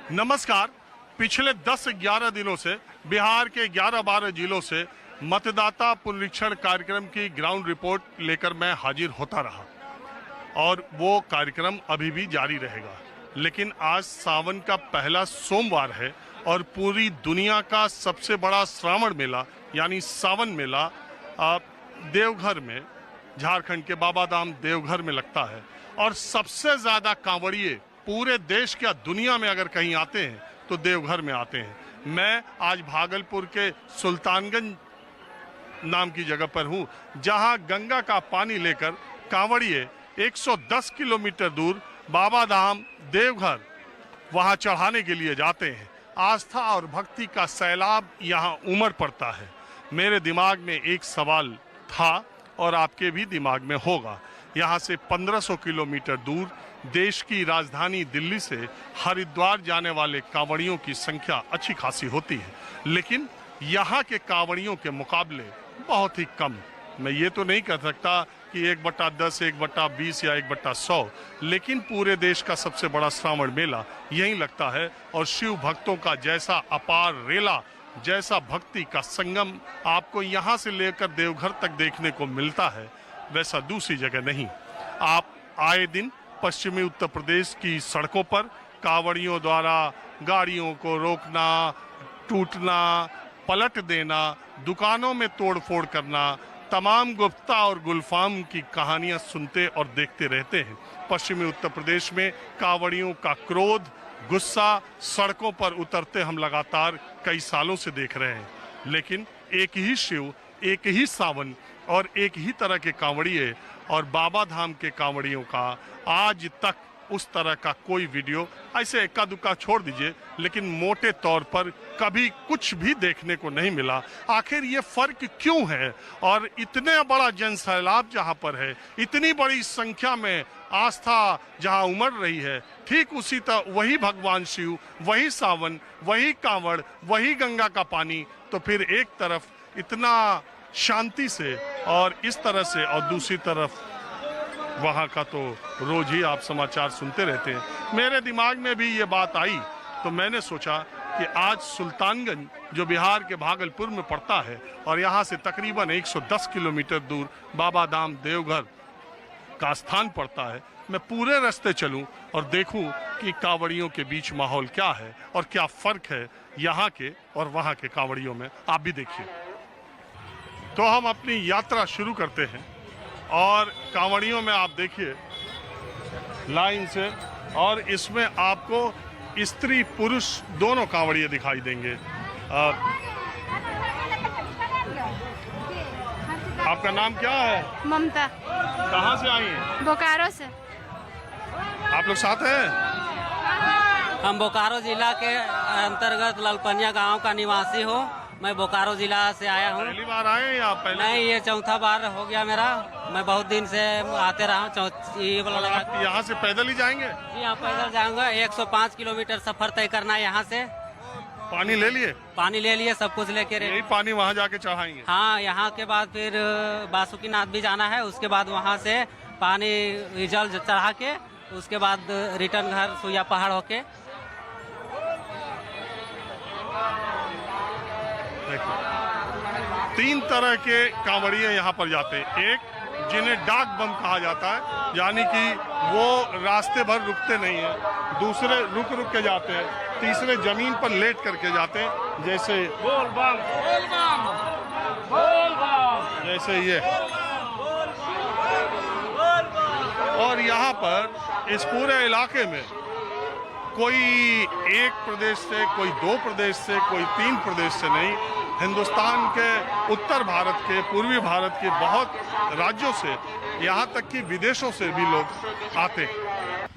नमस्कार। पिछले 10-11 दिनों से बिहार के 11-12 जिलों से मतदाता पुनरीक्षण कार्यक्रम की ग्राउंड रिपोर्ट लेकर मैं हाजिर होता रहा और वो कार्यक्रम अभी भी जारी रहेगा। लेकिन आज सावन का पहला सोमवार है और पूरी दुनिया का सबसे बड़ा श्रावण मेला यानी सावन मेला देवघर में, झारखंड के बाबा धाम देवघर में लगता है और सबसे ज्यादा कांवड़िए पूरे देश या दुनिया में अगर कहीं आते हैं तो देवघर में आते हैं। मैं आज भागलपुर के सुल्तानगंज नाम की जगह पर हूं, जहां गंगा का पानी लेकर कांवड़िए 110 किलोमीटर दूर बाबा धाम देवघर वहां चढ़ाने के लिए जाते हैं। आस्था और भक्ति का सैलाब यहां उमड़ पड़ता है। मेरे दिमाग में एक सवाल था और आपके भी दिमाग में होगा। यहाँ से 1500 किलोमीटर दूर देश की राजधानी दिल्ली से हरिद्वार जाने वाले कांवड़ियों की संख्या अच्छी खासी होती है, लेकिन यहाँ के कांवड़ियों के मुकाबले बहुत ही कम। मैं ये तो नहीं कह सकता कि 1/10, 1/20 या 1/100, लेकिन पूरे देश का सबसे बड़ा श्रावण मेला यहीं लगता है और शिव भक्तों का जैसा अपार रेला, जैसा भक्ति का संगम आपको यहाँ से लेकर देवघर तक देखने को मिलता है, वैसा दूसरी जगह नहीं। आप आए दिन पश्चिमी उत्तर प्रदेश की सड़कों पर कांवड़ियों द्वारा गाड़ियों को रोकना, टूटना, पलट देना, दुकानों में तोड़फोड़ करना, तमाम गुप्ता और गुलफाम की कहानियां सुनते और देखते रहते हैं। पश्चिमी उत्तर प्रदेश में कांवड़ियों का क्रोध, गुस्सा सड़कों पर उतरते हम लगातार कई सालों से देख रहे हैं। लेकिन एक ही शिव, एक ही सावन और एक ही तरह के कांवड़िए और बाबा धाम के कांवड़ियों का आज तक उस तरह का कोई वीडियो, ऐसे इक्का दुक्का छोड़ दीजिए, लेकिन मोटे तौर पर कभी कुछ भी देखने को नहीं मिला। आखिर ये फर्क क्यों है? और इतने बड़ा जनसैलाब जहाँ पर है, इतनी बड़ी संख्या में आस्था जहाँ उमड़ रही है, ठीक उसी तरह वही भगवान शिव, वही सावन, वही कांवड़, वही गंगा का पानी, तो फिर एक तरफ इतना शांति से और इस तरह से और दूसरी तरफ वहाँ का तो रोज ही आप समाचार सुनते रहते हैं। मेरे दिमाग में भी ये बात आई तो मैंने सोचा कि आज सुल्तानगंज, जो बिहार के भागलपुर में पड़ता है और यहाँ से तकरीबन 110 किलोमीटर दूर बाबा धाम देवघर का स्थान पड़ता है, मैं पूरे रास्ते चलूं और देखूं कि कांवड़ियों के बीच माहौल क्या है और क्या फर्क है यहाँ के और वहाँ के कांवड़ियों में। आप भी देखिए। तो हम अपनी यात्रा शुरू करते हैं और कांवड़ियों में आप देखिए लाइन से, और इसमें आपको स्त्री पुरुष दोनों कांवड़िए दिखाई देंगे। आपका नाम क्या है? ममता। कहाँ से आई हैं? बोकारो से। आप लोग साथ हैं? हम बोकारो जिला के अंतर्गत ललपनिया गांव का निवासी हूँ। मैं बोकारो जिला से आया हूँ। पहली बार आए या पहले? नहीं, ये चौथा बार हो गया मेरा। मैं बहुत दिन से आते रहा हूँ। ये वाला लगा। यहाँ से पैदल ही जाएंगे? जी हाँ, पैदल जाऊंगा। 105 किलोमीटर सफर तय करना है यहाँ से। पानी ले लिए? पानी ले लिए, सब कुछ लेके। यही पानी वहाँ जाके चढ़ाएंगे? हाँ, यहाँ के बाद फिर बासुकीनाथ भी जाना है। उसके बाद वहाँ से पानी जल चढ़ा के उसके बाद रिटर्न घर सुइया पहाड़ होके। तीन तरह के कांवड़िए यहाँ पर जाते हैं। एक जिन्हें डाक बम कहा जाता है, यानी कि वो रास्ते भर रुकते नहीं हैं। दूसरे रुक रुक के जाते हैं। तीसरे जमीन पर लेट करके जाते हैं, जैसे बोल बम, बोल बम, बोल बम, जैसे ये। और यहाँ पर इस पूरे इलाके में कोई एक प्रदेश से, कोई 2 प्रदेश से, कोई 3 प्रदेश से नहीं, हिंदुस्तान के उत्तर भारत के, पूर्वी भारत के बहुत राज्यों से, यहाँ तक कि विदेशों से भी लोग आते हैं।